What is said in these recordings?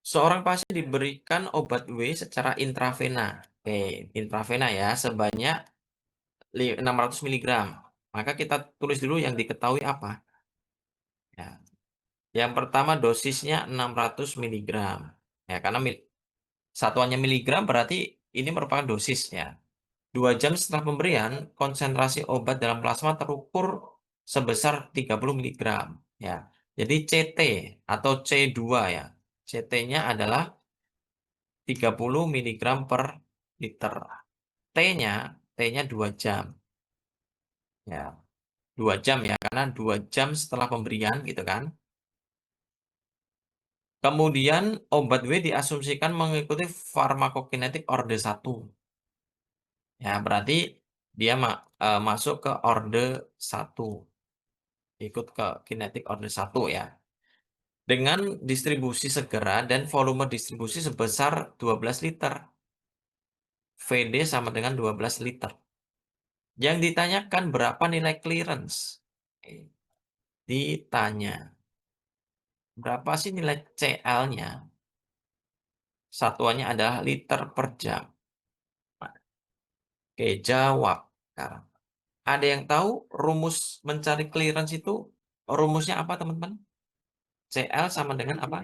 Seorang pasien diberikan obat W secara intravena. Oke, intravena ya, sebanyak 600 miligram. Maka kita tulis dulu yang diketahui apa. Ya. Yang pertama dosisnya 600 miligram. Ya, karena satuannya miligram berarti ini merupakan dosisnya. 2 jam setelah pemberian, konsentrasi obat dalam plasma terukur sebesar 30 miligram. Ya. Jadi CT atau C2 ya. CT-nya adalah 30 miligram per liter. T-nya 2 jam. Ya, 2 jam ya, karena 2 jam setelah pemberian gitu kan. Kemudian obat W diasumsikan mengikuti farmakokinetik orde 1. Ya, berarti dia masuk ke orde 1. Ikut ke kinetik orde 1 ya. Dengan distribusi segera dan volume distribusi sebesar 12 liter. VD sama dengan 12 liter. Yang ditanyakan berapa nilai clearance? Ditanya, berapa sih nilai CL-nya? Satuannya adalah liter per jam. Oke, jawab sekarang. Ada yang tahu rumus mencari clearance itu rumusnya apa, teman-teman? CL sama dengan apa?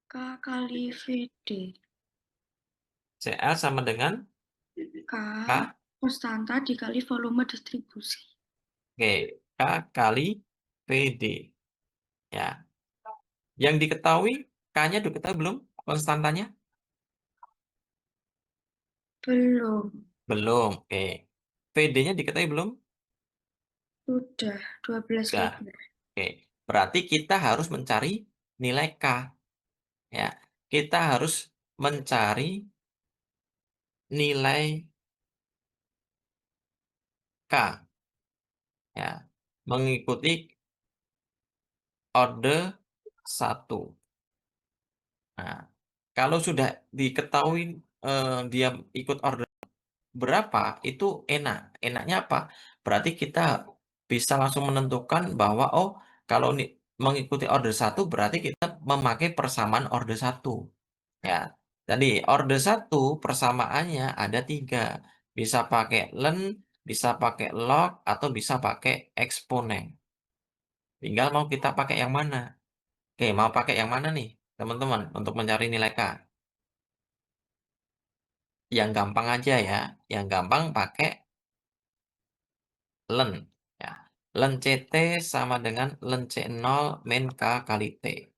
K kali VD. CL sama dengan K K. konstanta dikali volume distribusi. Oke, K kali PD. Ya. Yang diketahui, K-nya diketahui belum? Konstantanya? Belum. Belum. Oke. PD-nya diketahui belum? Sudah 12 Sudah. liter. Oke. Berarti kita harus mencari nilai K. Ya. Kita harus mencari nilai K. Ya. Mengikuti orde 1. Nah, kalau sudah diketahui dia ikut orde berapa, itu enak. Enaknya apa? Berarti kita bisa langsung menentukan bahwa, oh, kalau mengikuti orde 1 berarti kita memakai persamaan orde 1. Ya. Jadi orde 1 persamaannya ada 3. Bisa pakai len, bisa pakai log, atau bisa pakai eksponen. Tinggal mau kita pakai yang mana. Oke, mau pakai yang mana nih, teman-teman, untuk mencari nilai K? Yang gampang aja ya. Yang gampang pakai len. Ya. Len CT sama dengan len C0 min K kali T.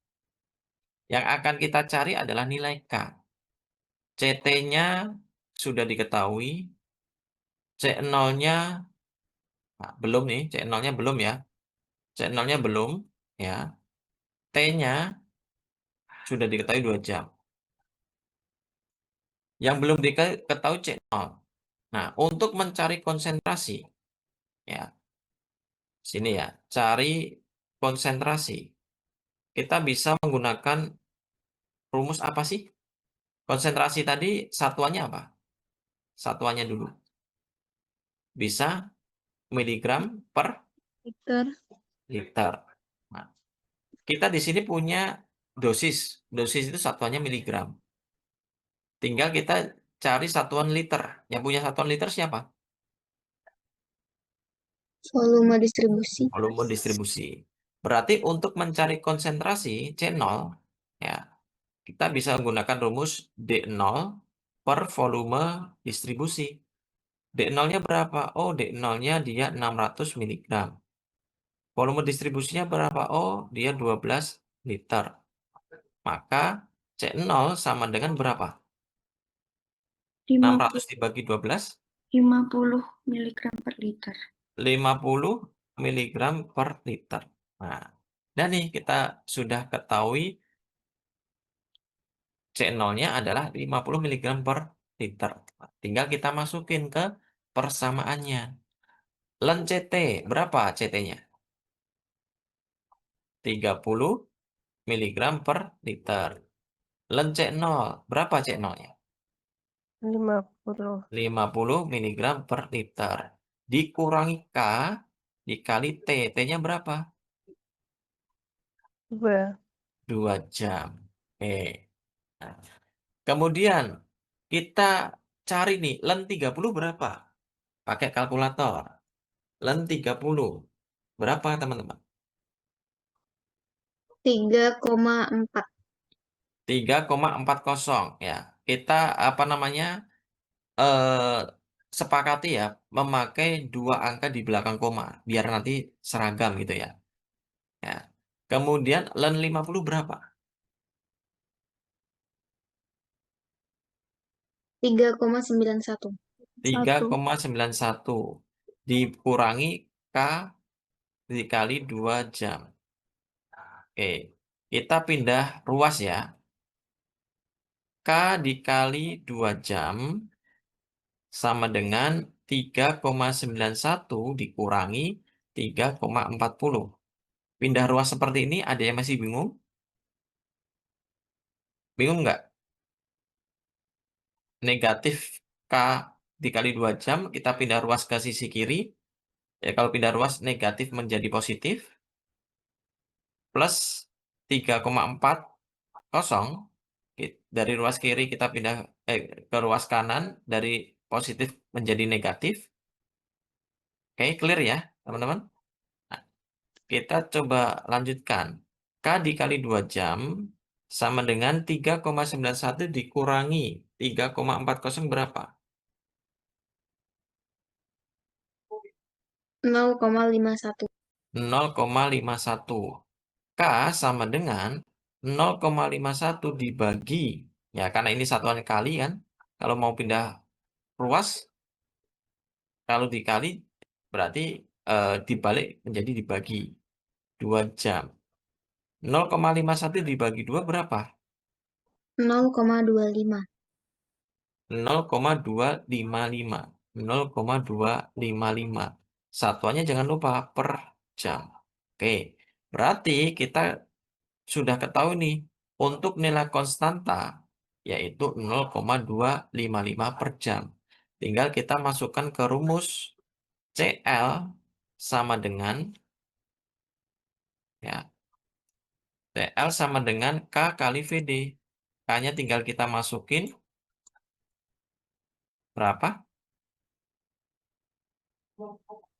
Yang akan kita cari adalah nilai K. CT-nya sudah diketahui, C0-nya belum nih, C0-nya belum ya. C0-nya belum, ya. T-nya sudah diketahui 2 jam. Yang belum diketahui C0. Nah, untuk mencari konsentrasi, ya, sini ya, cari konsentrasi. Kita bisa menggunakan rumus apa sih? Konsentrasi tadi satuannya apa? Satuannya dulu. Bisa miligram per Liter. liter. Nah, kita di sini punya dosis. Dosis itu satuannya miligram. Tinggal kita cari satuan liter. Yang punya satuan liter siapa? Volume distribusi. Volume distribusi. Berarti untuk mencari konsentrasi C0, ya, kita bisa menggunakan rumus D0 per volume distribusi. D0-nya berapa? Oh, D0-nya dia 600 miligram. Volume distribusinya berapa? Oh, dia 12 liter. Maka C0 sama dengan berapa? 600 50, dibagi 12, 50 miligram per liter. 50 miligram per liter. Nah, dan nih kita sudah ketahui C0-nya adalah 50 miligram per liter. Tinggal kita masukin ke persamaannya. Len CT, berapa CT-nya? 30 miligram per liter. Len C0, berapa C0-nya? 50. 50 miligram per liter. Dikurangi K, dikali T. T-nya berapa? 2. 2 jam. Oke. Nah, kemudian kita cari nih len 30 berapa? Pakai kalkulator. Len 30 berapa, teman-teman? 3,4. 3,40 ya. Kita apa namanya? eh sepakati ya memakai 2 angka di belakang koma biar nanti seragam gitu ya. Ya. Kemudian len 50 berapa? 3,91. 3,91 dikurangi K dikali 2 jam. Oke, kita pindah ruas ya. K dikali 2 jam sama dengan 3,91 dikurangi 3,40. Pindah ruas seperti ini ada yang masih bingung? Bingung nggak? Negatif K dikali 2 jam, kita pindah ruas ke sisi kiri. Ya, kalau pindah ruas negatif menjadi positif. Plus 3,40 dari ruas kiri kita pindah ke ruas kanan dari positif menjadi negatif. Oke, clear ya, teman-teman? Nah, kita coba lanjutkan. K dikali 2 jam sama dengan 3,91 dikurangi 3,40 berapa? 0,51. 0,51. K sama dengan 0,51 dibagi, ya karena ini satuan kali kan, kalau mau pindah ruas, kalau dikali berarti dibalik menjadi dibagi 2 jam. 0,51 dibagi 2 berapa? 0,25. 0,255. 0,255. Satuannya jangan lupa per jam. Oke, berarti kita sudah ketahui nih untuk nilai konstanta yaitu 0,255 per jam. Tinggal kita masukkan ke rumus CL sama dengan ya CL sama dengan K kali VD. K-nya tinggal kita masukin berapa?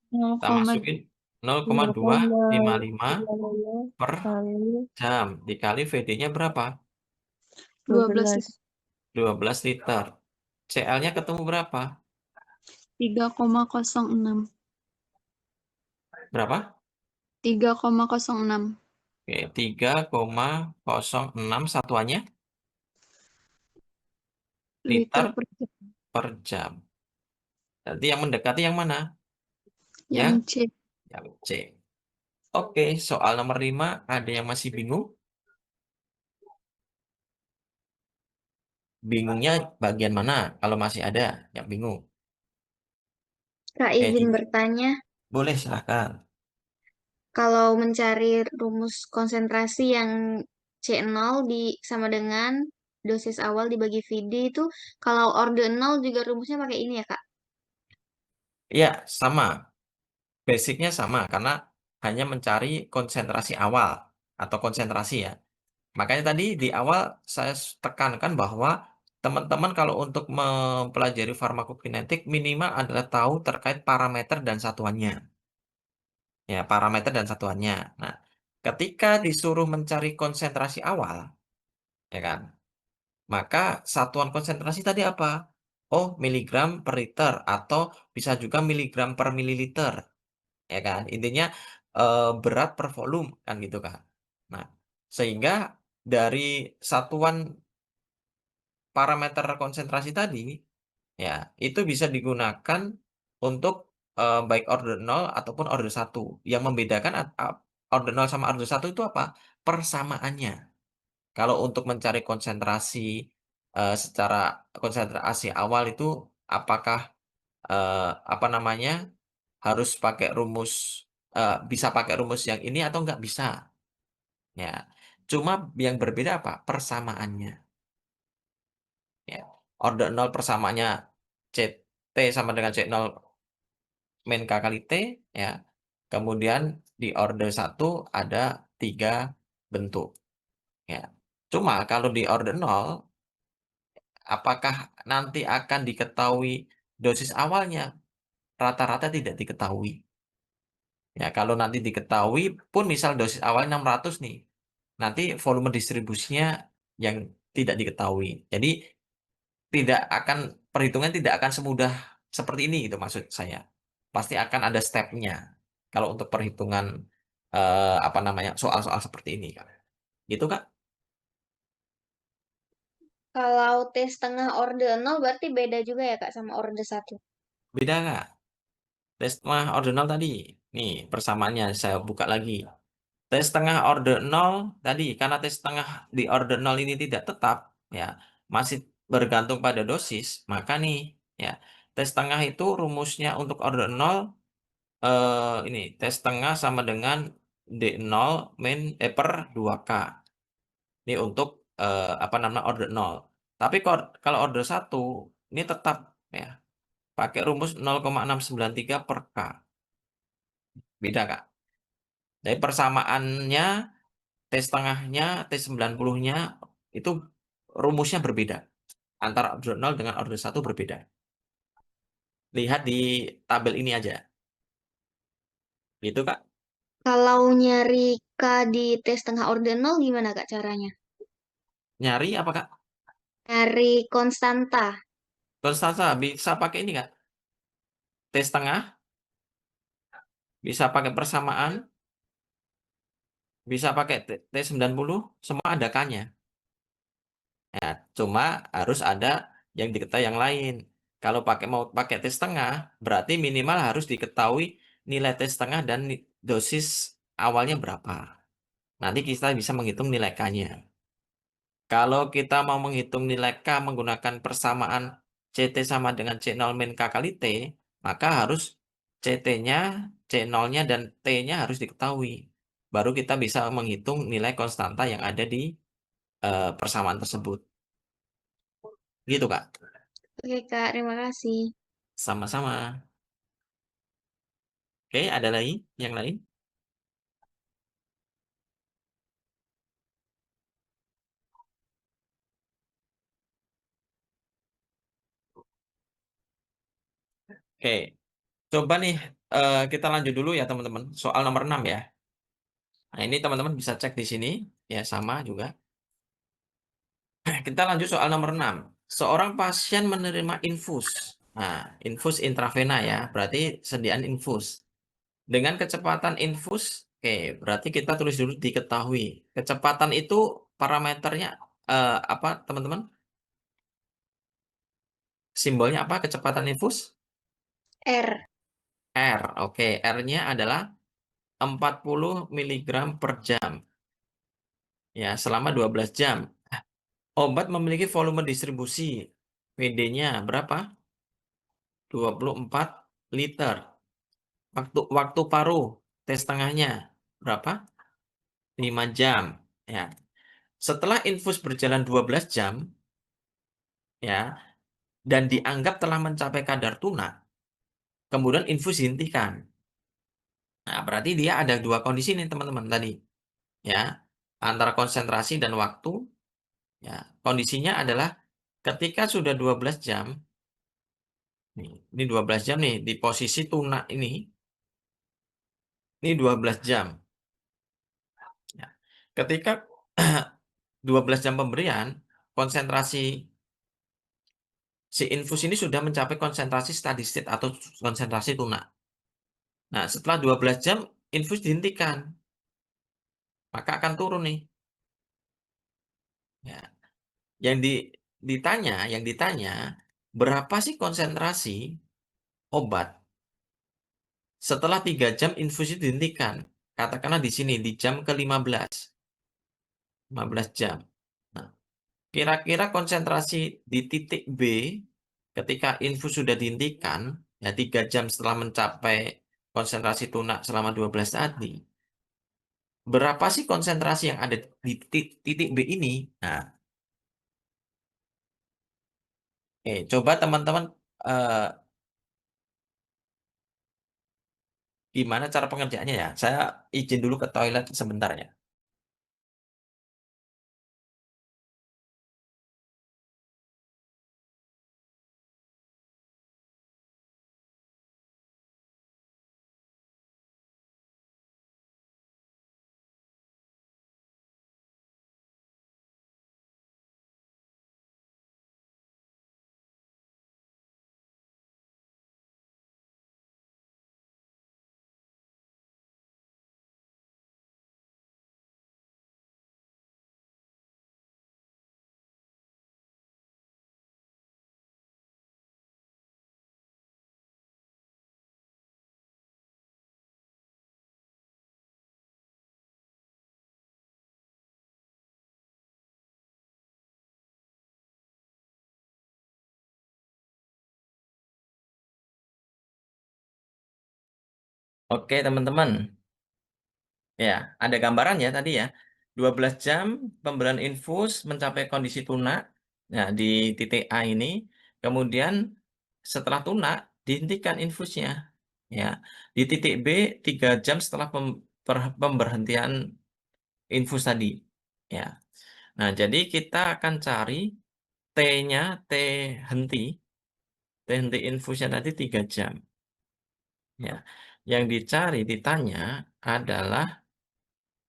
Kita masukin 0,255 per jam dikali VD-nya berapa? 12. 12 liter. CL-nya ketemu berapa? 3,06. Berapa? 3,06 Oke, 3,06 satuannya liter liter per jam. per jam. Nanti yang mendekati yang mana? Yang Yang C. yang C. Oke, soal nomor 5 ada yang masih bingung? Bingungnya bagian mana? Kalau masih ada yang bingung. Kak izin bertanya, Boleh silahkan. kalau mencari rumus konsentrasi yang C0 sama dengan dosis awal dibagi VD itu, kalau orde 0 juga rumusnya pakai ini ya, Kak? Ya, sama. Basicnya sama, karena hanya mencari konsentrasi awal atau konsentrasi ya. Makanya tadi di awal saya tekankan bahwa teman-teman kalau untuk mempelajari farmakokinetik minimal adalah tahu terkait parameter dan satuannya. Ya, parameter dan satuannya. Nah, ketika disuruh mencari konsentrasi awal, ya kan? Maka satuan konsentrasi tadi apa? Oh, miligram per liter atau bisa juga miligram per mililiter, ya kan? Intinya berat per volume kan gitu kan. Nah, sehingga dari satuan parameter konsentrasi tadi, ya, itu bisa digunakan untuk baik order 0 ataupun order 1. Yang membedakan order 0 sama order 1 itu apa? Persamaannya. Kalau untuk mencari konsentrasi secara konsentrasi awal itu apakah apa namanya, harus pakai rumus bisa pakai rumus yang ini atau nggak bisa, ya. Cuma yang berbeda apa? Persamaannya. Ya, order 0 persamaannya CT sama dengan C0 min K kali T, ya. Kemudian di order 1 ada 3 bentuk, ya. Cuma kalau di order nol, apakah nanti akan diketahui dosis awalnya? Rata-rata tidak diketahui. Ya, kalau nanti diketahui pun misal dosis awalnya 600 nih, nanti volume distribusinya yang tidak diketahui. Jadi perhitungan tidak akan semudah seperti ini itu maksud saya. Pasti akan ada stepnya kalau untuk perhitungan, apa namanya, soal-soal seperti ini, Kak. Gitu, Kak? Kalau T setengah orde nol berarti beda juga ya Kak sama orde satu. Beda, Kak. Tes setengah ordinal tadi, nih persamaannya saya buka lagi. Tes setengah order nol tadi, karena tes setengah di order nol ini tidak tetap, ya, masih bergantung pada dosis, maka nih, ya, tes setengah itu rumusnya untuk order nol, ini, tes setengah sama dengan D0 per 2K. Ini untuk, apa namanya, order nol. Tapi kalau order satu ini tetap, ya, pakai rumus 0,693 per K. Beda, Kak. Jadi persamaannya, T setengahnya, T90-nya itu rumusnya berbeda. Antara order nol dengan order satu berbeda. Lihat di tabel ini aja. Gitu, Kak. Kalau nyari K di T setengah orde nol gimana Kak caranya? Nyari apa, Kak? Nyari konstanta. Konstanta bisa pakai ini, Kak. T setengah, bisa pakai persamaan, bisa pakai T90, semua ada K-nya. Ya, cuma harus ada yang diketahui yang lain. Kalau mau pakai T setengah, berarti minimal harus diketahui nilai T setengah dan dosis awalnya berapa. Nanti kita bisa menghitung nilai K-nya. Kalau kita mau menghitung nilai K menggunakan persamaan CT sama dengan C0 min K kali T, maka harus CT-nya, C0-nya, dan T-nya harus diketahui. Baru kita bisa menghitung nilai konstanta yang ada di persamaan tersebut. Gitu, Kak. Oke Kak, terima kasih. Sama-sama. Oke, ada lagi yang lain? Oke, coba nih kita lanjut dulu ya teman-teman. Soal nomor 6 ya. Nah, ini teman-teman bisa cek di sini. Ya, sama juga. Kita lanjut soal nomor 6. Seorang pasien menerima infus. Nah, infus intravena ya, berarti sediaan infus. Dengan kecepatan infus, oke, berarti kita tulis dulu diketahui. Kecepatan itu parameternya apa, teman-teman? Simbolnya apa kecepatan infus? R. R. Oke, R-nya adalah 40 miligram per jam. Ya, selama 12 jam. Obat memiliki volume distribusi. PD-nya berapa? 24 liter. Waktu paruh tes setengahnya berapa? 5 jam. Ya. Setelah infus berjalan 12 jam, ya, dan dianggap telah mencapai kadar tunak, kemudian infus dihentikan. Nah, berarti dia ada dua kondisi nih teman-teman tadi, ya, antara konsentrasi dan waktu. Ya, kondisinya adalah ketika sudah 12 jam, nih, ini 12 jam nih di posisi tunak ini 12 jam. Ya. Ketika 12 jam pemberian, konsentrasi si infus ini sudah mencapai konsentrasi steady state atau konsentrasi tunak. Nah, setelah 12 jam, infus dihentikan, maka akan turun nih. Ya. Yang ditanya, berapa sih konsentrasi obat setelah 3 jam infus itu dihentikan? Katakanlah di sini, di jam ke-15, 15 jam. Nah, kira-kira konsentrasi di titik B ketika infus sudah dihentikan, ya 3 jam setelah mencapai konsentrasi tunak selama 12 saat nih, berapa sih konsentrasi yang ada di titik B ini? Nah, coba teman-teman, eh, gimana cara pengerjaannya ya? Saya izin dulu ke toilet sebentar ya. Oke, teman-teman. Ya, ada gambaran ya tadi ya. 12 jam pemberian infus mencapai kondisi tunak. Nah, di titik A ini, kemudian setelah tunak dihentikan infusnya. Ya, di titik B 3 jam setelah pemberhentian infus tadi. Ya. Nah, jadi kita akan cari T-nya, henti, T henti infusnya tadi 3 jam. Ya. Yang dicari, ditanya adalah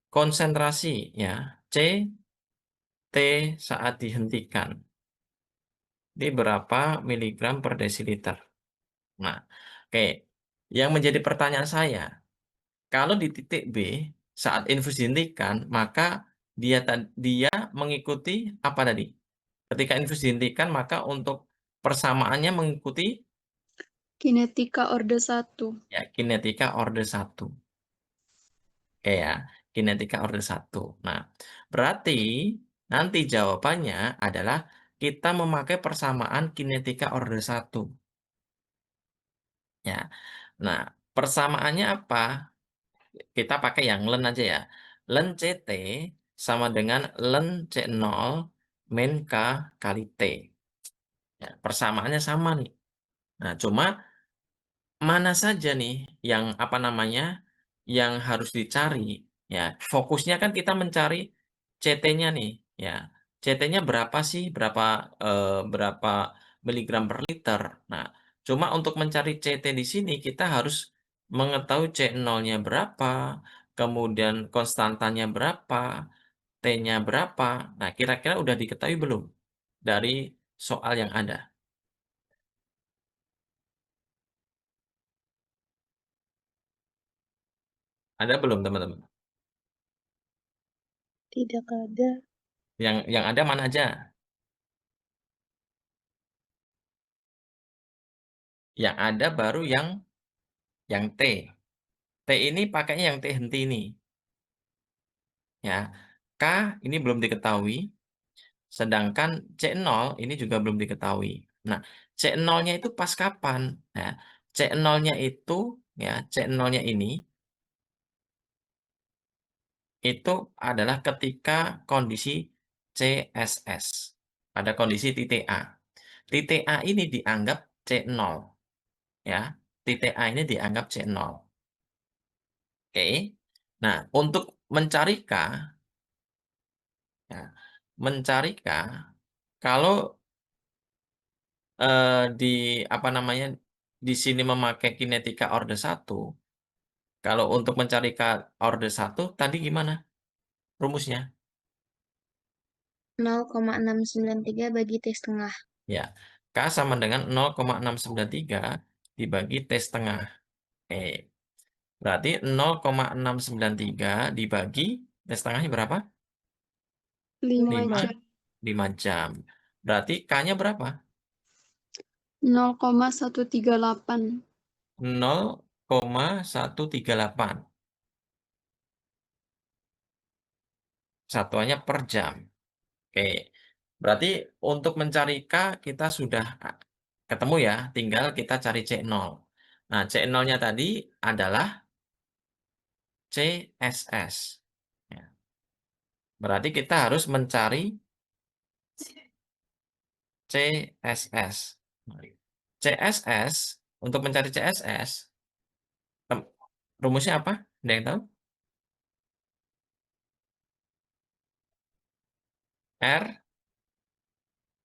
konsentrasi ya, C T saat dihentikan. Ini berapa miligram per desiliter. Nah, oke. Yang menjadi pertanyaan saya, kalau di titik B saat infus dihentikan, maka dia mengikuti apa tadi? Ketika infus dihentikan, maka untuk persamaannya mengikuti Kinetika orde 1. ya kinetika orde 1. Oke ya, kinetika orde 1. Nah, berarti nanti jawabannya adalah kita memakai persamaan kinetika orde 1. Ya. Nah, persamaannya apa? Kita pakai yang len aja ya. Len CT sama dengan len C0 min K kali T. Ya, persamaannya sama nih. Nah, cuma mana saja nih yang apa namanya yang harus dicari ya, fokusnya kan kita mencari CT-nya nih ya. CT-nya berapa sih, berapa miligram per liter. Nah, cuma untuk mencari CT di sini kita harus mengetahui C0-nya berapa, kemudian konstantanya berapa, T-nya berapa. Nah, kira-kira udah diketahui belum dari soal yang ada? Ada belum, teman-teman? Tidak ada. Yang ada mana aja? Yang ada baru yang T. T ini pakainya yang T henti ini. Ya. K ini belum diketahui, sedangkan C0 ini juga belum diketahui. Nah, C0-nya itu pas kapan? Nah, C0-nya itu ya, C0-nya ini itu adalah ketika kondisi CSS. Pada kondisi titik A. Titik A ini dianggap C0 ya. Titik A ini dianggap C0. Oke. Nah, untuk mencari K, ya, mencari K, kalau di apa namanya di sini memakai kinetika orde 1, kalau untuk mencari K orde 1 tadi gimana rumusnya? 0,693 bagi T setengah. Ya, K sama dengan 0,693 dibagi T setengah. Berarti 0,693 dibagi T setengahnya berapa? 5 5, jam. 5 jam. Berarti K-nya berapa? 0,138. 0,138. Satuannya per jam. Oke. Berarti untuk mencari K kita sudah ketemu ya, tinggal kita cari C0. Nah, C0-nya tadi adalah CSS. Ya. Berarti kita harus mencari CSS. CSS, untuk mencari CSS, rumusnya apa? Ada yang tahu? R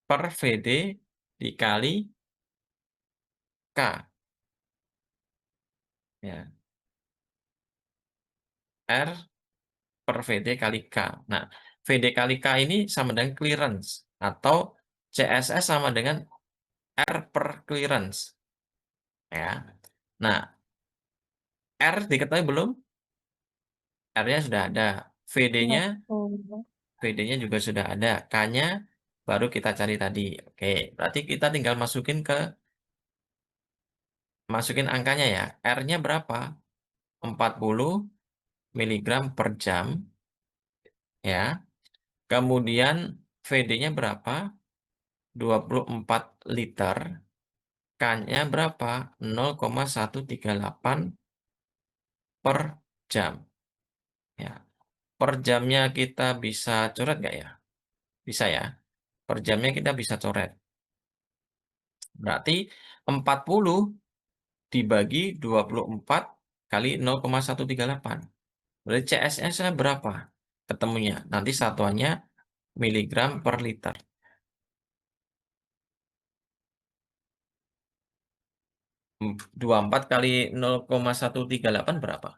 per VD dikali K. Ya. R per VD kali K. Nah, VD kali K ini sama dengan clearance. Atau CSS sama dengan R per clearance. Ya. Nah, R diketahui belum? R-nya sudah ada. VD-nya VD-nya juga sudah ada. K-nya baru kita cari tadi. Oke, berarti kita tinggal masukin angkanya ya. R-nya berapa? 40 miligram per jam. Ya. Kemudian VD-nya berapa? 24 liter. K-nya berapa? 0,138 per jam. Ya, per jamnya kita bisa coret nggak ya? Bisa ya. Per jamnya kita bisa coret. Berarti 40 dibagi 24 kali 0,138. Berarti CSS-nya berapa? Ketemunya. Nanti satuannya miligram per liter. 24 kali 0,138 berapa?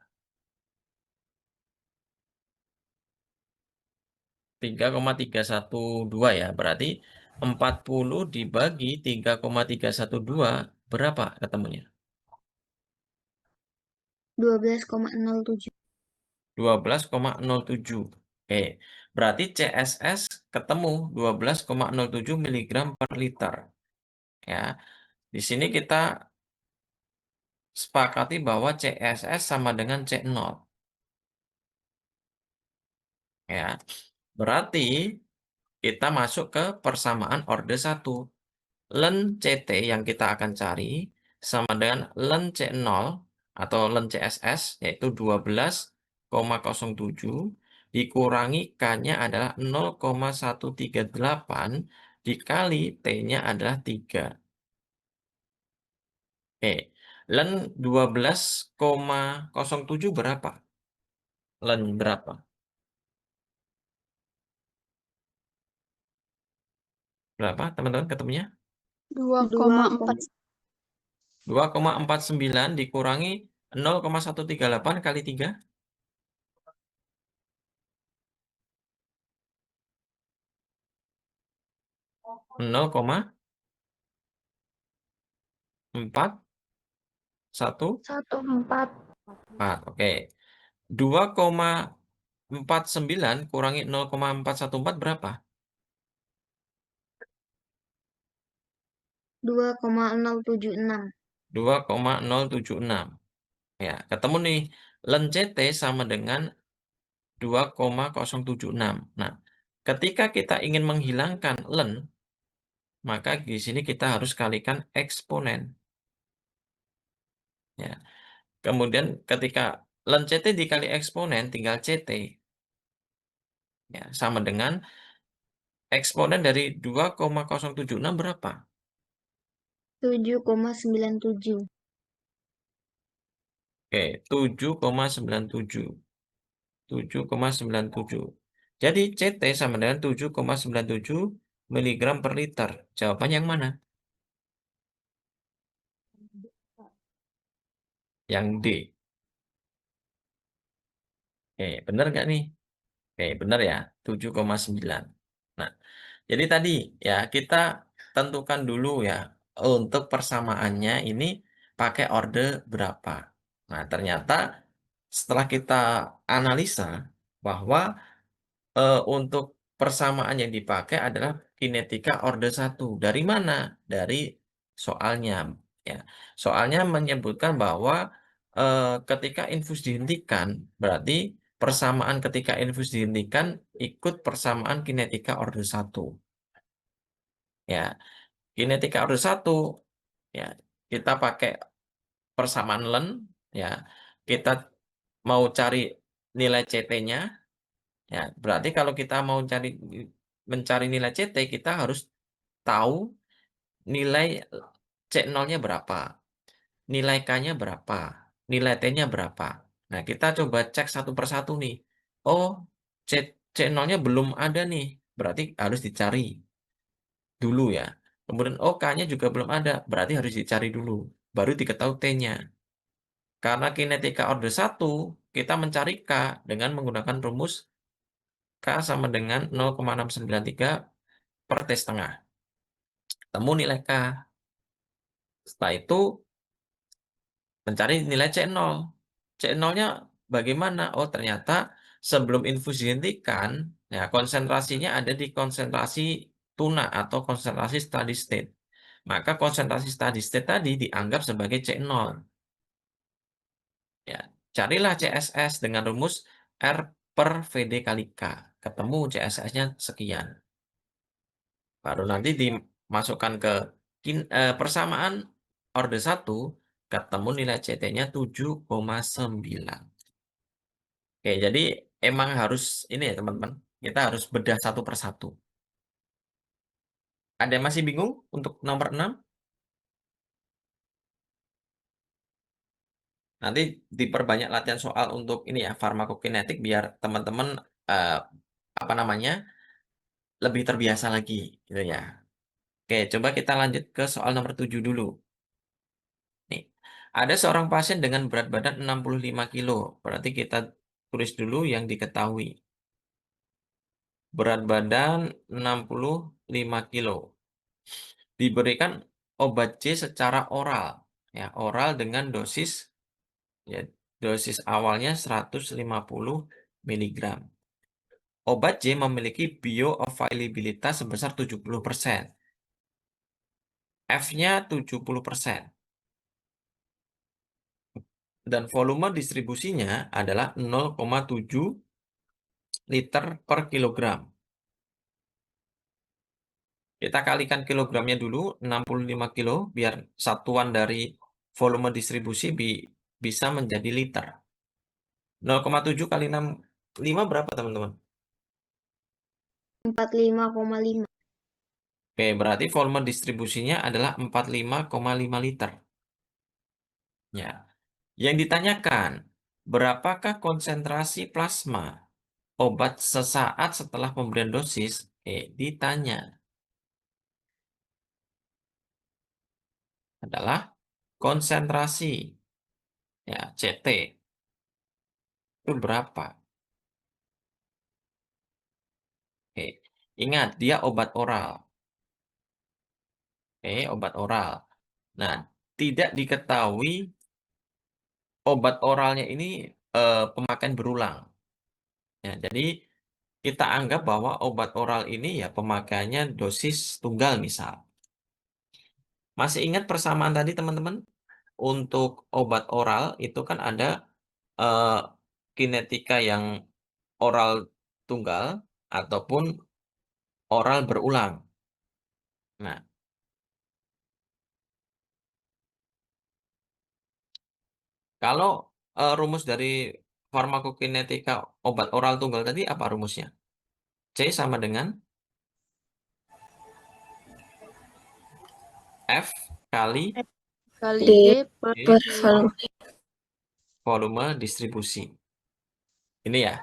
3,312 ya. Berarti 40 dibagi 3,312 berapa ketemunya? 12,07. 12,07. Oke, berarti CSS ketemu 12,07 miligram per liter. Ya, di sini kita sepakati bahwa CSS sama dengan C0. Ya, berarti kita masuk ke persamaan orde 1. Len CT yang kita akan cari sama dengan len C0 atau len CSS, yaitu 12,07 dikurangi K-nya adalah 0,138 dikali T-nya adalah 3. Oke, len 12,07 berapa? Len berapa? Berapa teman-teman ketemunya? 2,4. 2,49 dikurangi 0,138 kali 3. 0,41. 14. Oke. 2,49 kurangi 0,414 berapa? 2,076. 2,076. Ya, ketemu nih. Len CT sama dengan 2,076. Nah, ketika kita ingin menghilangkan len, maka di sini kita harus kalikan eksponen. Ya. Kemudian ketika len CT dikali eksponen tinggal CT. Ya, sama dengan eksponen dari 2,076 berapa? 7,97. Oke, 7,97. 7,97. Jadi CT sama dengan 7,97 miligram per liter. Jawabannya yang mana? Yang D. Oke, benar nggak nih? Oke, benar ya. 7,9. Nah, jadi tadi ya kita tentukan dulu ya untuk persamaannya ini pakai orde berapa. Nah, ternyata setelah kita analisa bahwa untuk persamaan yang dipakai adalah kinetika orde 1. Dari mana? Dari soalnya. Ya. Soalnya menyebutkan bahwa ketika infus dihentikan, berarti persamaan ketika infus dihentikan ikut persamaan kinetika orde 1. Ya, kinetika orde 1, ya, kita pakai persamaan Len, ya, kita mau cari nilai CT-nya. Ya, berarti kalau kita mau mencari nilai CT, kita harus tahu nilai C0-nya berapa, nilai K-nya berapa, nilai T-nya berapa. Nah, kita coba cek satu persatu nih. Oh, C0-nya belum ada nih, berarti harus dicari dulu ya. Kemudian, oh, K-nya juga belum ada, berarti harus dicari dulu. Baru diketahui T-nya. Karena kinetika orde 1, kita mencari K dengan menggunakan rumus K sama dengan 0,693 per T setengah. Temu nilai K. Setelah itu mencari nilai C0. C0-nya bagaimana? Oh, ternyata sebelum infus dihentikan, ya, konsentrasinya ada di konsentrasi tuna atau konsentrasi steady state. Maka konsentrasi steady state tadi dianggap sebagai C0. Ya, carilah CSS dengan rumus R per VD kali K. Ketemu CSS-nya sekian. Baru nanti dimasukkan ke persamaan orde 1, ketemu nilai CT-nya 7,9. Oke, jadi emang harus ini ya teman-teman, kita harus bedah satu persatu. Ada yang masih bingung untuk nomor 6? Nanti diperbanyak latihan soal untuk ini ya, farmakokinetik biar teman-teman, eee, apa namanya, lebih terbiasa lagi, gitu ya. Oke, coba kita lanjut ke soal nomor 7 dulu. Nih, ada seorang pasien dengan berat badan 65 kilo. Berarti kita tulis dulu yang diketahui. Berat badan 65 kilo. Diberikan obat C secara oral. Ya, oral dengan dosis ya, dosis awalnya 150 miligram. Obat C memiliki bioavailabilitas sebesar 70%. F-nya 70%. Dan volume distribusinya adalah 0,7 liter per kilogram. Kita kalikan kilogramnya dulu, 65 kilo, biar satuan dari volume distribusi bisa menjadi liter. 0,7 kali 65 berapa, teman-teman? 45,5. Oke, berarti volume distribusinya adalah 45,5 liter. Ya. Yang ditanyakan, berapakah konsentrasi plasma obat sesaat setelah pemberian dosis? Ditanya adalah konsentrasi, ya, CT. Itu berapa? Oke, ingat dia obat oral. Oke, obat oral. Nah, tidak diketahui obat oralnya ini pemakaian berulang. Ya, jadi kita anggap bahwa obat oral ini ya pemakaiannya dosis tunggal misal. Masih ingat persamaan tadi teman-teman? Untuk obat oral itu kan ada eh, kinetika yang oral tunggal ataupun oral berulang. Nah, kalau rumus dari farmakokinetika obat oral tunggal tadi apa rumusnya? C sama dengan F kali Kali D D per D per volume. volume distribusi. Ini ya.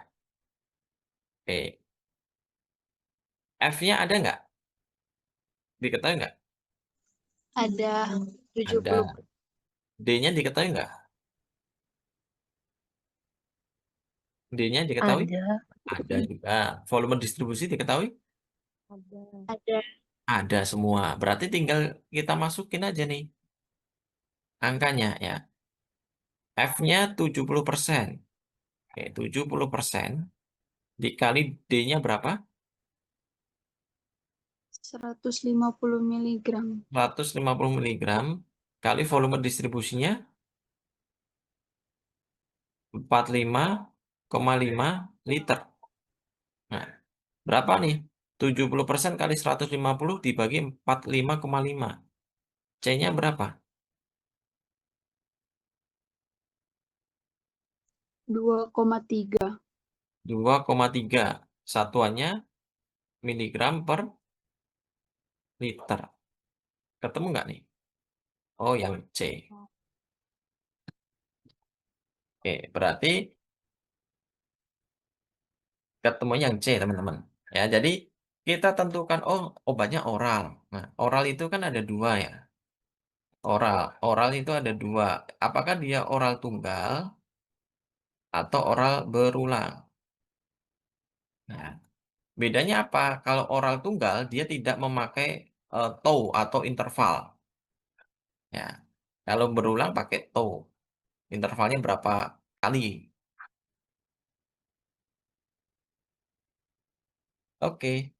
Oke. F-nya ada nggak? Diketahui nggak? Ada Ada. 70. D-nya diketahui nggak? D-nya diketahui? Ada. Ada juga. Volume distribusi diketahui? Ada. Ada semua. Berarti tinggal kita masukin aja nih angkanya ya. F-nya 70%. Oke, 70% dikali D-nya berapa? 150 miligram. 150 miligram kali volume distribusinya 45,5 liter. Nah, berapa nih? 70% kali 150 dibagi 45,5. C-nya berapa? 2,3. 2,3. Satuannya miligram per liter. Ketemu nggak nih? Oh, yang C. Oke, berarti ketemu yang C, teman-teman. Ya, jadi kita tentukan, oh, obatnya oral. Nah, oral itu kan ada dua ya. Oral. Oral itu ada dua. Apakah dia oral tunggal atau oral berulang? Nah, bedanya apa? Kalau oral tunggal, dia tidak memakai tau atau interval. Ya, kalau berulang pakai tau. Intervalnya berapa kali? Oke.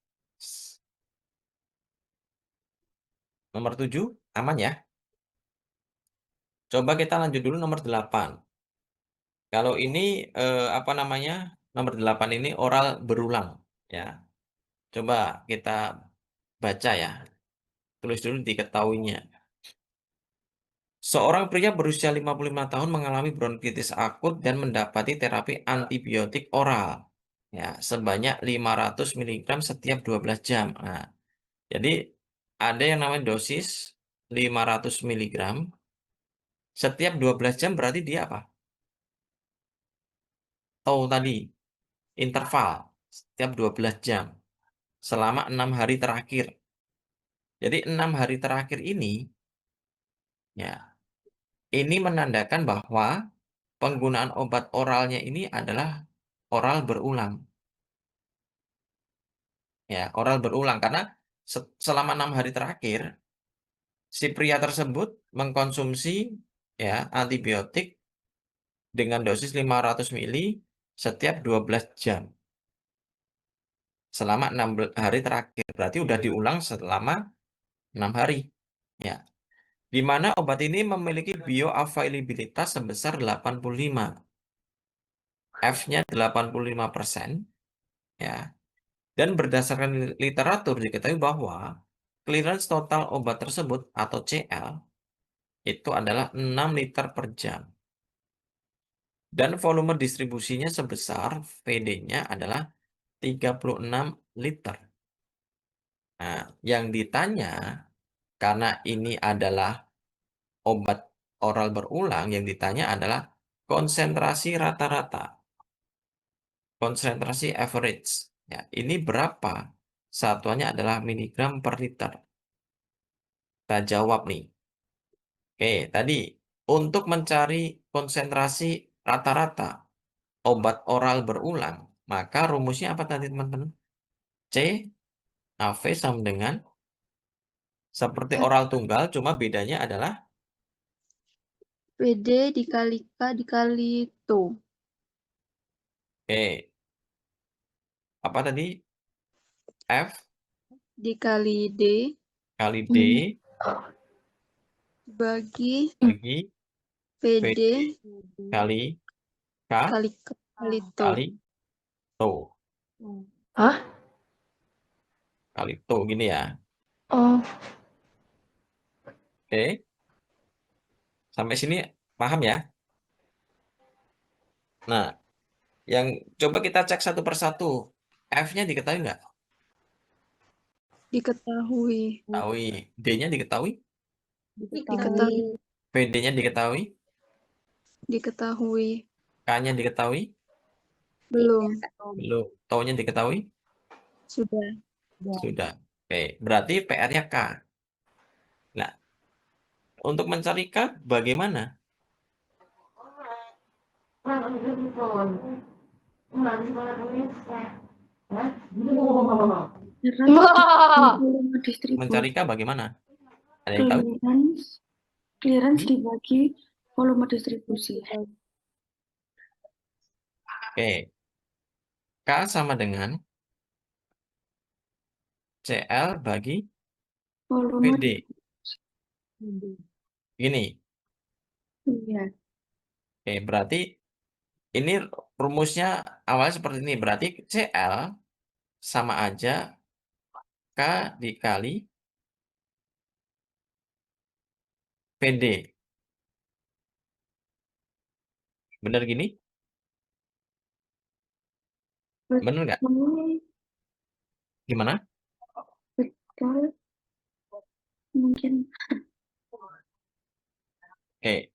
Nomor 7, aman ya? Coba kita lanjut dulu nomor 8. Kalau ini, apa namanya, nomor 8 ini oral berulang, ya. Coba kita baca ya, tulis dulu diketahuinya. Seorang pria berusia 55 tahun mengalami bronkitis akut dan mendapati terapi antibiotik oral. Ya, sebanyak 500 miligram setiap 12 jam. Nah, jadi ada yang namanya dosis 500 miligram setiap 12 jam, berarti dia apa? Tahu tadi, interval setiap 12 jam selama 6 hari terakhir. Jadi 6 hari terakhir ini, ya, ini menandakan bahwa penggunaan obat oralnya ini adalah oral berulang. Ya, oral berulang karena selama 6 hari terakhir si pria tersebut mengkonsumsi, ya, antibiotik dengan dosis 500 mili setiap 12 jam selama 6 hari terakhir. Berarti udah diulang selama 6 hari. Ya, di mana obat ini memiliki bioavailability sebesar 85. F-nya 85%, ya. Dan berdasarkan literatur diketahui bahwa clearance total obat tersebut atau CL itu adalah 6 liter per jam. Dan volume distribusinya sebesar VD-nya adalah 36 liter. Nah, yang ditanya, karena ini adalah obat oral berulang, yang ditanya adalah konsentrasi rata-rata, konsentrasi average. Ya, ini berapa? Satuannya adalah miligram per liter. Kita jawab nih. Oke, tadi untuk mencari konsentrasi rata-rata obat oral berulang, maka rumusnya apa tadi teman-teman? C AV sama dengan seperti oral tunggal, cuma bedanya adalah PD dikali K dikali TO. apa tadi? F Dikali D kali D bagi bagi PD kali K kali K kali TO. kali TO. Hah? Kali TO gini ya. Oh, Oke. Sampai sini paham ya? Nah, yang coba kita cek satu persatu. F-nya diketahui nggak? Diketahui. Tahu. D-nya diketahui? Diketahui. PD-nya diketahui? Diketahui. K-nya diketahui? Belum. Belum. TO-nya diketahui? Sudah. Sudah. Oke, berarti PR-nya K. Nah, untuk mencari K bagaimana? volume distribusi. Mencari K bagaimana? Ada yang tahu? Clearance dibagi volume distribusi. Oke. K sama dengan CL bagi Volume PD. Gini. iya. Oke, berarti ini rumusnya awalnya seperti ini. Berarti CL sama aja K dikali PD. Bener gini? Bener nggak? Gimana? Betul. Mungkin Oke.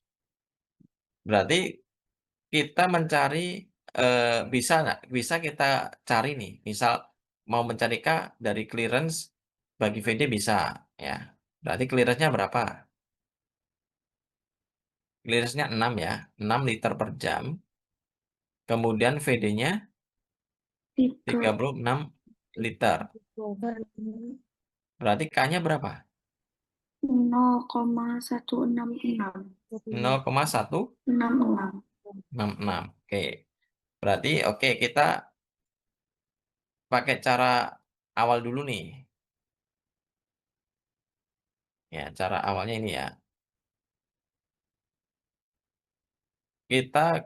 Berarti kita mencari bisa nggak? Bisa kita cari nih. Misal mau mencari K dari clearance bagi VD bisa ya. Berarti clearance-nya berapa? Clearance-nya 6 ya. 6 liter per jam. Kemudian VD-nya 36 liter. Berarti K-nya berapa? 0,166. 0,166. Oke. Berarti oke, kita pakai cara awal dulu nih. Ya, cara awalnya ini ya. Kita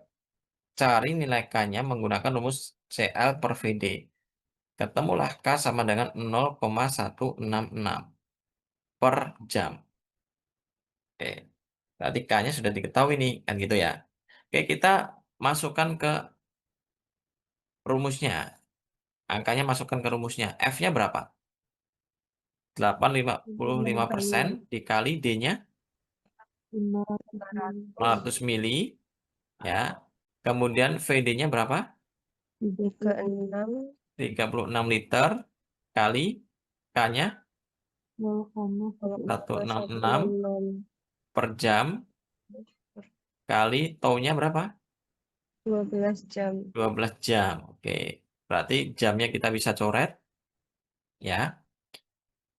cari nilai K-nya menggunakan rumus CL per VD. Ketemulah K sama dengan 0,166 per jam. Oke. Berarti K-nya sudah diketahui nih, kan gitu ya. Oke, kita masukkan ke rumusnya. Angkanya masukkan ke rumusnya. F-nya berapa? 8,55% dikali D-nya 500 mili, ya. Kemudian VD-nya berapa? 36 liter kali K-nya 166 per jam kali tau-nya berapa? 12 jam. 12 jam. Oke. Berarti jamnya kita bisa coret, ya.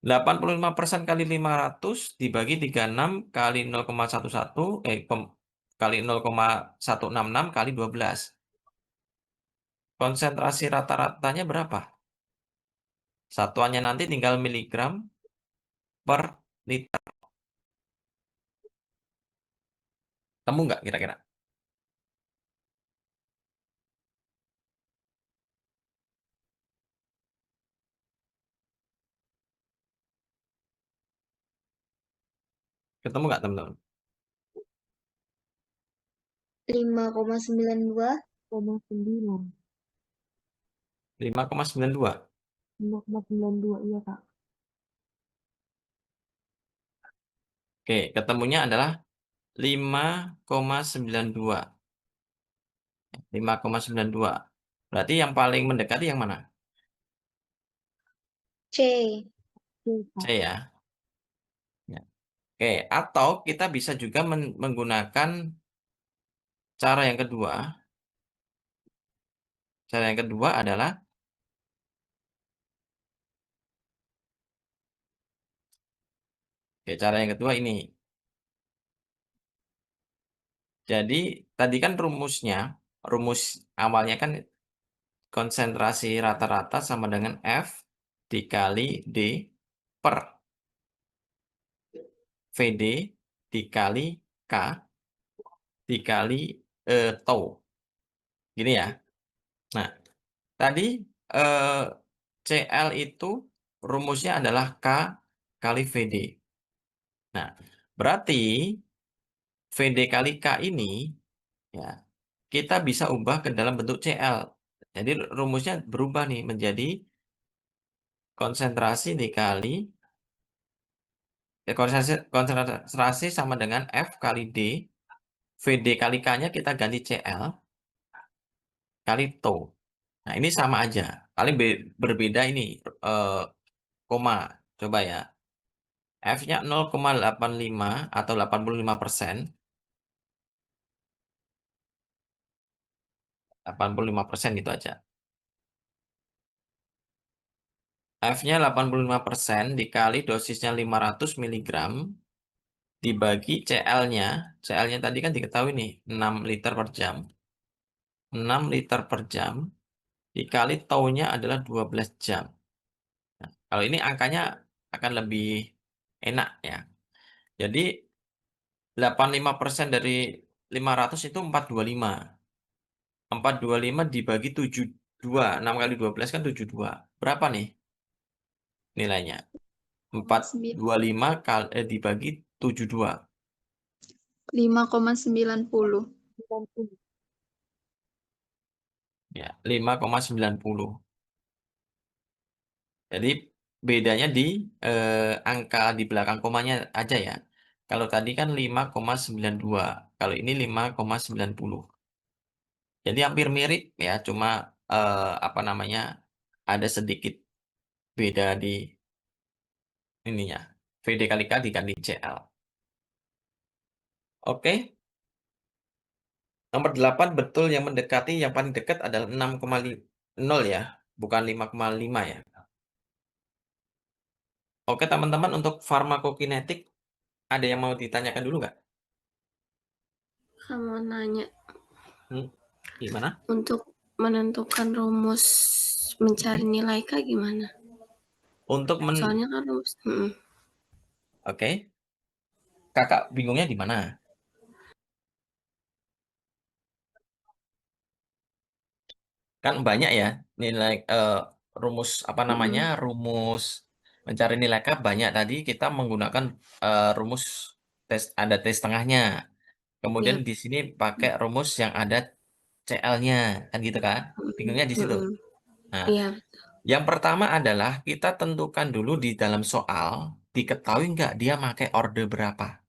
85% kali 500 dibagi 36 kali 0,11 kali 0,166 kali 12. Konsentrasi rata-ratanya berapa? Satuannya nanti tinggal miligram per liter. Temu nggak kira-kira? Ketemu nggak teman-teman? 5,92. 5,92. 5,92 iya Kak. Oke, ketemunya adalah 5,92. 5,92. Berarti yang paling mendekati yang mana? C. C ya. Ya. Oke, atau kita bisa juga menggunakan cara yang kedua. Cara yang kedua adalah cara yang kedua ini. Jadi tadi kan rumus awalnya kan konsentrasi rata-rata sama dengan F dikali D per VD dikali K dikali tau. Gini ya. Nah, tadi CL itu rumusnya adalah K kali VD. Nah, berarti VD kali K ini ya kita bisa ubah ke dalam bentuk CL. Jadi rumusnya berubah nih menjadi konsentrasi dikali konsentrasi sama dengan F kali D, VD kali K-nya kita ganti CL kali tau. Nah, ini sama aja. Paling berbeda ini koma. Coba ya. F-nya 0,85 atau 85%. 85% gitu aja. F-nya 85% dikali dosisnya 500 mg dibagi CL-nya. CL-nya tadi kan diketahui nih 6 liter per jam. 6 liter per jam dikali tau-nya adalah 12 jam. Nah, kalau ini angkanya akan lebih enak ya. Jadi 85% dari 500 itu 425. 425 dibagi 72. 6 kali 12 kan 72. Berapa nih nilainya? 425 dibagi 72. 5,90. Ya, 5,90. Jadi bedanya di angka di belakang komanya aja ya. Kalau tadi kan 5,92. Kalau ini 5,90. Jadi hampir mirip ya, cuma apa namanya? Ada sedikit beda di ininya. VD kali K diganti CL. Oke. Nomor 8 betul yang mendekati yang paling dekat adalah 6,0 ya, bukan 5,5 ya. Oke teman-teman, untuk farmakokinetik ada yang mau ditanyakan dulu nggak? Kamu nanya Gimana? untuk menentukan rumus mencari nilai K gimana? Untuk Soalnya kan rumus. Oke. Kakak bingungnya di mana? Kan banyak ya nilai rumus apa namanya? Rumus mencari nilai K banyak. Tadi kita menggunakan rumus ada T setengahnya. Kemudian Yap. di sini pakai rumus yang ada CL-nya, kan gitu kan? Bingungnya di situ. Nah, Iya. yang pertama adalah kita tentukan dulu di dalam soal, diketahui nggak dia pakai orde berapa?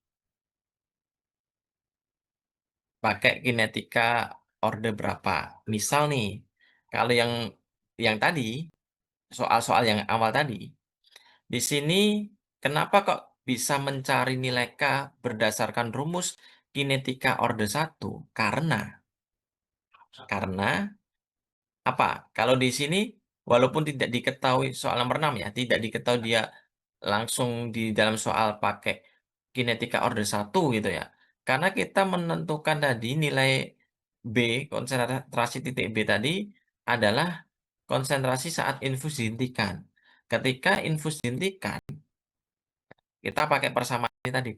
Pakai kinetika orde berapa? Misal nih, kalau yang tadi, soal-soal yang awal tadi, di sini kenapa kok bisa mencari nilai K berdasarkan rumus kinetika orde 1? Karena apa? Kalau di sini walaupun tidak diketahui soal nomor 6 ya, tidak diketahui dia langsung di dalam soal pakai kinetika orde 1 gitu ya. Karena kita menentukan tadi nilai B, konsentrasi titik B tadi adalah konsentrasi saat infus dihentikan. Ketika infus dihentikan, kita pakai persamaan ini tadi.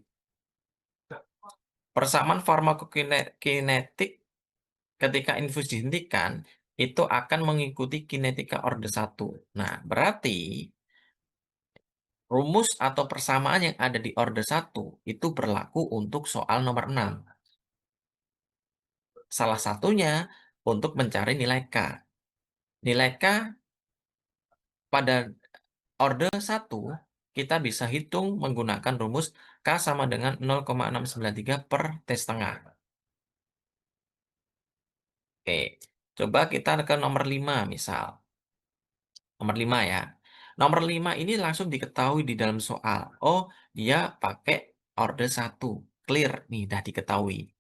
Persamaan farmakokinetik ketika infus dihentikan itu akan mengikuti kinetika orde 1. Nah, berarti rumus atau persamaan yang ada di orde 1 itu berlaku untuk soal nomor 6. Salah satunya untuk mencari nilai K. Nilai K pada orde 1 kita bisa hitung menggunakan rumus K sama dengan 0,693 per T setengah. Oke, coba kita ke nomor 5 misal. Nomor 5 ya. Nomor 5 ini langsung diketahui di dalam soal. Oh, dia pakai orde 1. Clear nih, dah diketahui.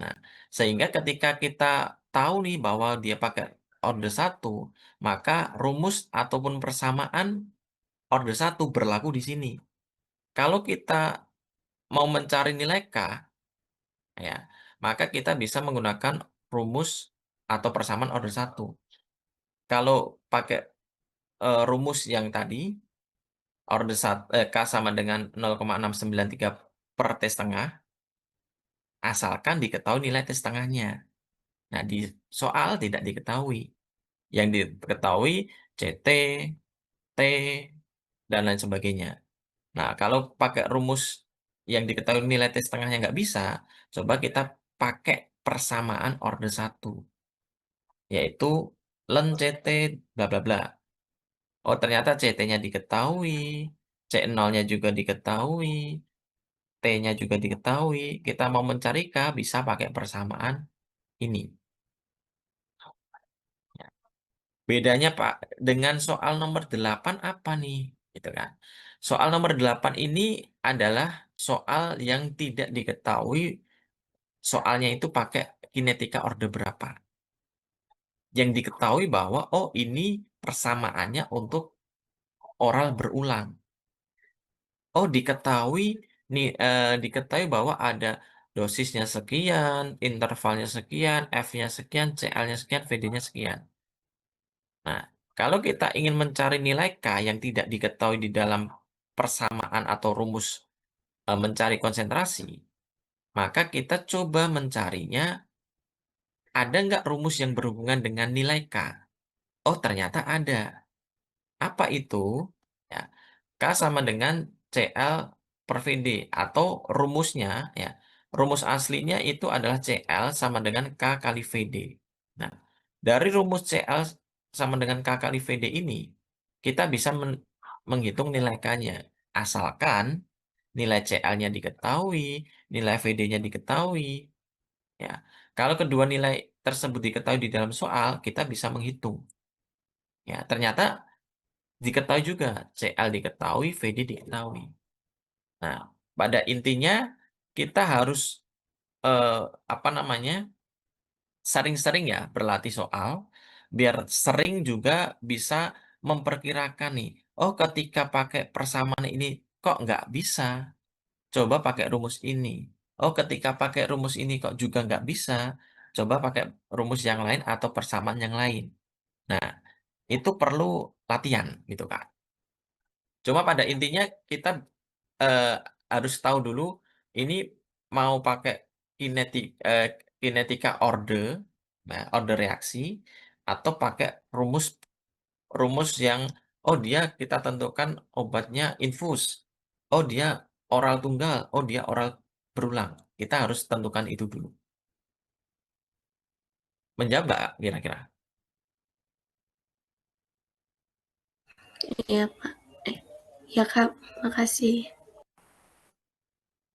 Nah, sehingga ketika kita tahu nih bahwa dia pakai orde 1, maka rumus ataupun persamaan orde 1 berlaku di sini. Kalau kita mau mencari nilai K, ya, maka kita bisa menggunakan rumus atau persamaan orde 1. Kalau pakai rumus yang tadi, K sama dengan 0,693 per T setengah, asalkan diketahui nilai T setengahnya. Nah, di soal tidak diketahui. Yang diketahui CT, T, dan lain sebagainya. Nah, kalau pakai rumus yang diketahui nilai T setengahnya nggak bisa, coba kita pakai persamaan orde 1, yaitu ln CT bla bla bla. Oh, ternyata CT-nya diketahui, C0-nya juga diketahui, T-nya juga diketahui. Kita mau mencari K bisa pakai persamaan ini. Ya. Bedanya Pak dengan soal nomor 8 apa nih? Gitu kan. Soal nomor 8 ini adalah soal yang tidak diketahui soalnya itu pakai kinetika orde berapa. Yang diketahui bahwa oh ini persamaannya untuk oral berulang. Oh, diketahui bahwa ada dosisnya sekian, intervalnya sekian, F-nya sekian, CL-nya sekian, VD-nya sekian. Nah, kalau kita ingin mencari nilai K yang tidak diketahui di dalam persamaan atau rumus mencari konsentrasi, maka kita coba mencarinya, ada nggak rumus yang berhubungan dengan nilai K? Oh, ternyata ada. Apa itu? Ya, K sama dengan CL per VD atau rumusnya ya. Rumus aslinya itu adalah CL sama dengan K kali VD. Nah, dari rumus CL sama dengan K kali VD ini kita bisa menghitung nilai K-nya. Asalkan nilai CL-nya diketahui, nilai VD-nya diketahui. Ya, kalau kedua nilai tersebut diketahui di dalam soal, kita bisa menghitung. Ya, ternyata diketahui juga, CL diketahui, VD diketahui. Nah, pada intinya kita harus apa namanya sering-sering ya berlatih soal, biar sering juga bisa memperkirakan nih. Oh, ketika pakai persamaan ini kok nggak bisa? Coba pakai rumus ini. Oh, ketika pakai rumus ini kok juga nggak bisa? Coba pakai rumus yang lain atau persamaan yang lain. Nah, itu perlu latihan gitu Kak. Cuma pada intinya kita eh, harus tahu dulu ini mau pakai kinetika orde, nah, orde reaksi, atau pakai rumus rumus yang oh dia kita tentukan obatnya infus, oh dia oral tunggal, oh dia oral berulang. Kita harus tentukan itu dulu. Menjawab nggak kira-kira? Iya, Pak. Ya, Kak. Makasih.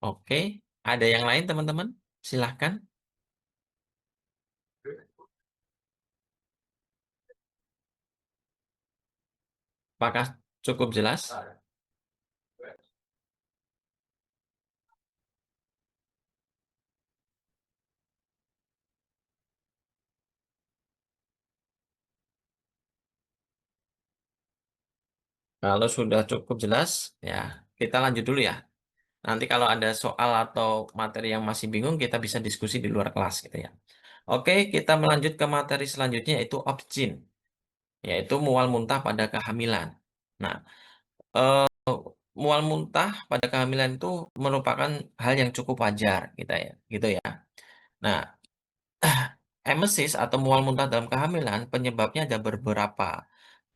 Oke, ada yang lain teman-teman? Silahkan. Apakah cukup jelas? Kalau sudah cukup jelas, ya kita lanjut dulu ya. Nanti kalau ada soal atau materi yang masih bingung, kita bisa diskusi di luar kelas gitu ya. Oke, kita melanjut ke materi selanjutnya yaitu obgyn, yaitu mual muntah pada kehamilan. Nah, mual muntah pada kehamilan itu merupakan hal yang cukup wajar gitu ya. Nah, emesis atau mual muntah dalam kehamilan penyebabnya ada beberapa.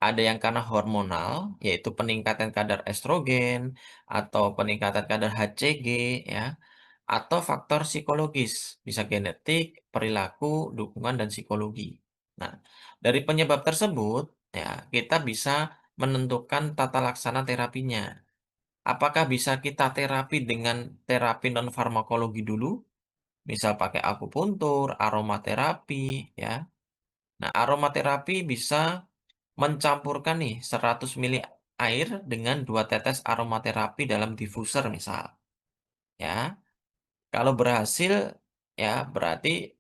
Ada yang karena hormonal, yaitu peningkatan kadar estrogen atau peningkatan kadar HCG ya, atau faktor psikologis, bisa genetik, perilaku, dukungan dan psikologi. Nah, dari penyebab tersebut ya, kita bisa menentukan tata laksana terapinya. Apakah bisa kita terapi dengan terapi non farmakologi dulu? Misal pakai akupuntur, aromaterapi, ya. Nah, aromaterapi bisa mencampurkan nih 100 mili air dengan 2 tetes aromaterapi dalam diffuser misal, ya. Kalau berhasil, ya berarti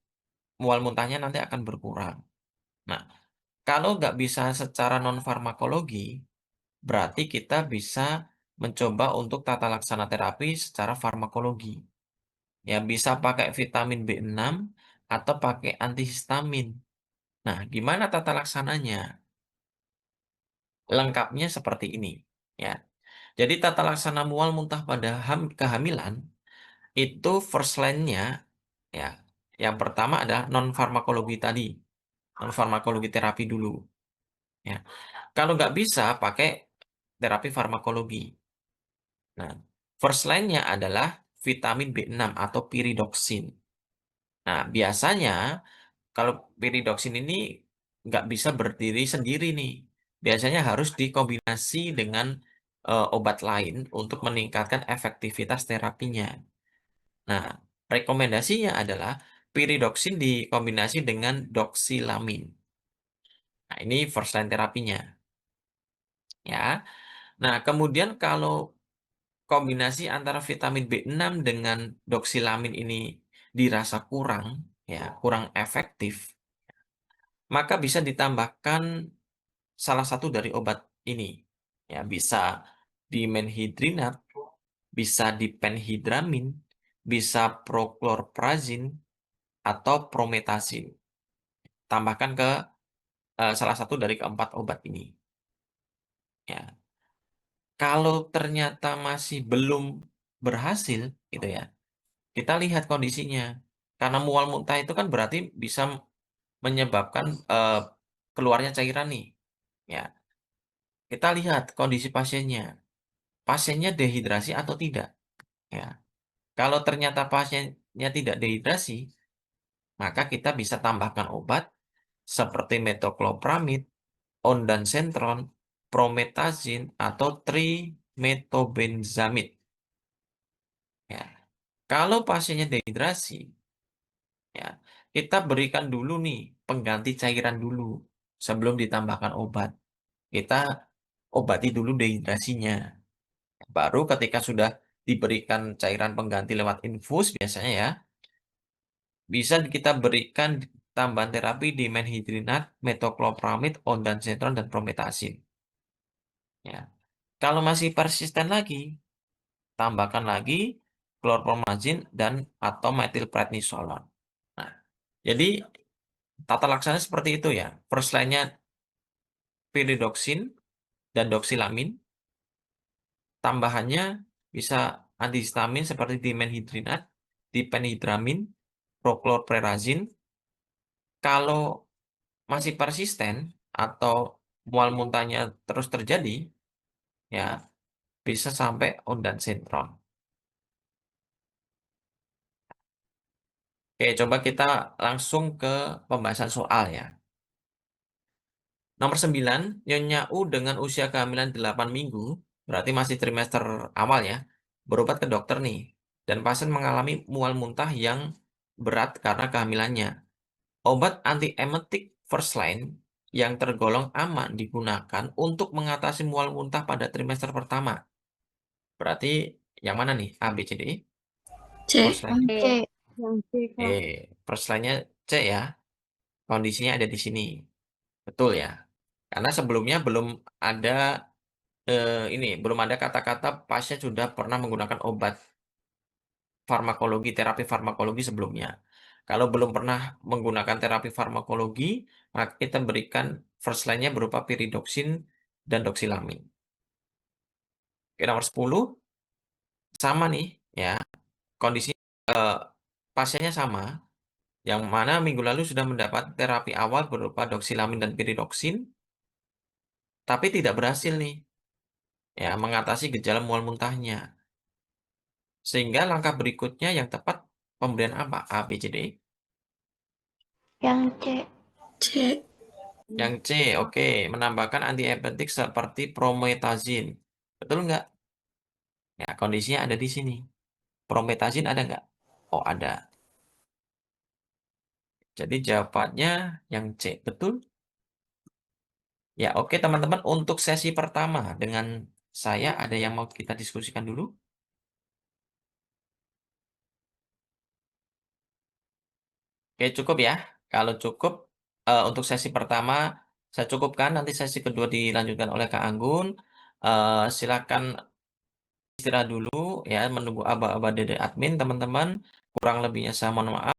mual muntahnya nanti akan berkurang. Nah, kalau nggak bisa secara non farmakologi, berarti kita bisa mencoba untuk tata laksana terapi secara farmakologi. Ya, bisa pakai vitamin B6 atau pakai antihistamin. Nah, gimana tata laksananya? Lengkapnya seperti ini, ya. Jadi tata laksana mual muntah pada kehamilan itu first line-nya ya. Yang pertama adalah non farmakologi tadi, non farmakologi terapi dulu, ya. Kalau nggak bisa pakai terapi farmakologi. Nah, first line-nya adalah vitamin B6 atau piridoksin. Nah, biasanya kalau piridoksin ini nggak bisa berdiri sendiri nih. Biasanya harus dikombinasi dengan obat lain untuk meningkatkan efektivitas terapinya. Nah, rekomendasinya adalah piridoksin dikombinasi dengan doksilamin. Nah, ini first line terapinya. Ya. Nah, kemudian kalau kombinasi antara vitamin B6 dengan doksilamin ini dirasa kurang, ya, kurang efektif, maka bisa ditambahkan salah satu dari obat ini. Ya, bisa dimenhidrinat, bisa dipenhidramin, bisa prochlorperazine atau promethazine. Tambahkan ke salah satu dari keempat obat ini. Ya. Kalau ternyata masih belum berhasil, gitu ya, kita lihat kondisinya. Karena mual muntah itu kan berarti bisa menyebabkan keluarnya cairan nih. Ya, kita lihat kondisi pasiennya. Pasiennya dehidrasi atau tidak. Ya. Kalau ternyata pasiennya tidak dehidrasi, maka kita bisa tambahkan obat seperti metoclopramid, ondansetron, promethazine, atau trimetobenzamid. Ya. Kalau pasiennya dehidrasi, ya, kita berikan dulu nih pengganti cairan dulu sebelum ditambahkan obat. Kita obati dulu dehidrasinya. Baru ketika sudah diberikan cairan pengganti lewat infus biasanya ya, bisa kita berikan tambahan terapi di menhidrinat, metoclopramid, ondansetron, dan promethazine. Ya. Kalau masih persisten lagi, tambahkan lagi chlorpromazine dan atau metilprednisolon. Nah, jadi tata laksana seperti itu ya. First line-nya piridoksin dan doksilamin. Tambahannya bisa antihistamin seperti dimenhidrinat, diphenhidramin, prochlorperazine. Kalau masih persisten atau mual muntahnya terus terjadi, ya bisa sampai ondansetron. Oke, coba kita langsung ke pembahasan soal ya. Nomor 9, Nyonya U dengan usia kehamilan 8 minggu, berarti masih trimester awal ya, berobat ke dokter nih, dan pasien mengalami mual muntah yang berat karena kehamilannya. Obat antiemetik first line yang tergolong aman digunakan untuk mengatasi mual muntah pada trimester pertama. Berarti yang mana nih? A, B, C, D, E? C. First line. C. Yang C, Kak. First line-nya C ya. Kondisinya ada di sini. Betul ya. Karena sebelumnya belum ada belum ada kata-kata pasien sudah pernah menggunakan obat terapi farmakologi sebelumnya. Kalau belum pernah menggunakan terapi farmakologi, maka kita berikan first line-nya berupa pyridoxine dan doxylamine. Oke, nomor 10, sama nih ya, kondisi pasiennya sama, yang mana minggu lalu sudah mendapat terapi awal berupa doxylamine dan pyridoxine, tapi tidak berhasil nih ya mengatasi gejala mual muntahnya. Sehingga langkah berikutnya yang tepat pemberian apa? A, B, C, D, E? Yang C. C. Yang C, oke. Menambahkan antiemetik seperti promethazine. Betul nggak? Ya, kondisinya ada di sini. Promethazine ada nggak? Oh, ada. Jadi jawabannya yang C, betul? Ya, oke teman-teman. Untuk sesi pertama dengan saya, ada yang mau kita diskusikan dulu? Oke, cukup ya. Kalau cukup, untuk sesi pertama saya cukupkan. Nanti sesi kedua dilanjutkan oleh Kak Anggun. Silakan istirahat dulu ya, menunggu aba-aba dari admin teman-teman. Kurang lebihnya saya mohon maaf.